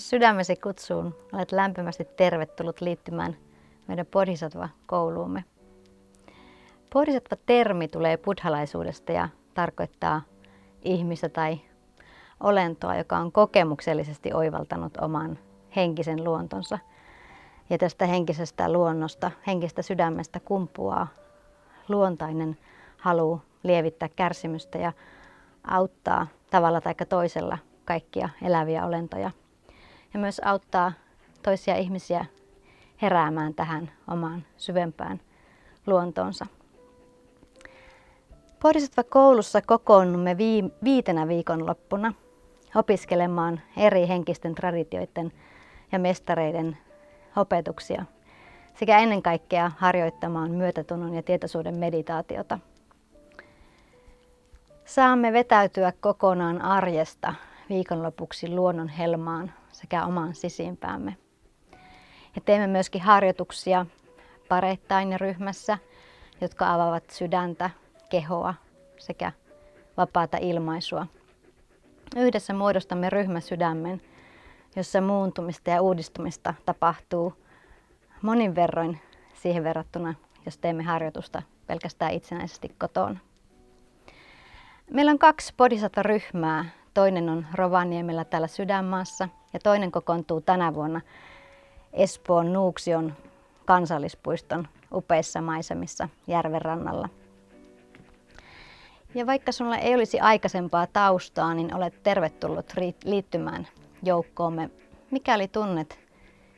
Jos sydämesi kutsuun, olet lämpimästi tervetullut liittymään meidän Bodhisattva-kouluumme. Bodhisattva-termi tulee buddhalaisuudesta ja tarkoittaa ihmistä tai olentoa, joka on kokemuksellisesti oivaltanut oman henkisen luontonsa. Ja tästä henkisestä luonnosta, henkistä sydämestä kumpuaa luontainen halu lievittää kärsimystä ja auttaa tavalla tai toisella kaikkia eläviä olentoja. Ja myös auttaa toisia ihmisiä heräämään tähän omaan syvempään luontoonsa. Bodhisattva-koulussa kokoonnumme 5 viikonloppuna opiskelemaan eri henkisten traditioiden ja mestareiden opetuksia sekä ennen kaikkea harjoittamaan myötätunnon ja tietoisuuden meditaatiota. Saamme vetäytyä kokonaan arjesta viikonlopuksi luonnon helmaan sekä omaan sisimpäämme. Ja teemme myöskin harjoituksia pareittain ja ryhmässä, jotka avaavat sydäntä, kehoa sekä vapaata ilmaisua. Yhdessä muodostamme ryhmäsydämen, jossa muuntumista ja uudistumista tapahtuu monin verroin siihen verrattuna, jos teemme harjoitusta pelkästään itsenäisesti kotona. Meillä on 2 bodhisattva-ryhmää. Toinen on Rovaniemellä täällä Sydänmaassa ja toinen kokoontuu tänä vuonna Espoon Nuuksion kansallispuiston upeissa maisemissa järven rannalla. Ja vaikka sinulla ei olisi aikaisempaa taustaa, niin olet tervetullut liittymään joukkoomme, mikäli tunnet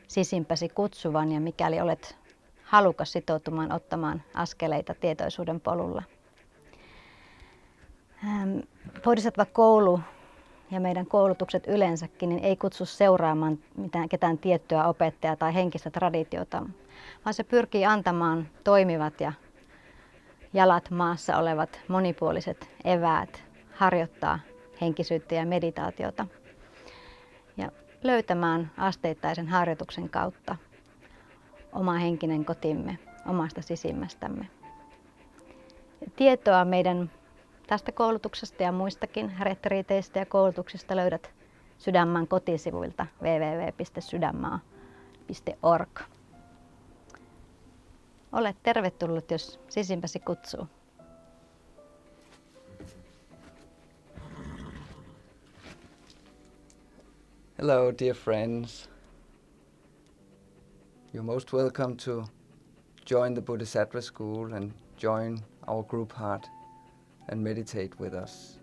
sisimpäsi kutsuvan ja mikäli olet halukas sitoutumaan ottamaan askeleita tietoisuuden polulla. Bodhisattva-koulu ja meidän koulutukset yleensäkin niin ei kutsu seuraamaan ketään tiettyä opettajaa tai henkistä traditiota, vaan se pyrkii antamaan toimivat ja jalat maassa olevat monipuoliset eväät harjoittaa henkisyyttä ja meditaatiota ja löytämään asteittaisen harjoituksen kautta oma henkinen kotimme omasta sisimmästämme. Tietoa meidän tästä koulutuksesta ja muistakin retriiteistä ja koulutuksista löydät Sydänmaan kotisivuilta www.sydänmaa.org. Olet tervetullut, jos sisimpäsi kutsuu. Hello, dear friends. You're most welcome to join the Bodhisattva School and join our group heart and meditate with us.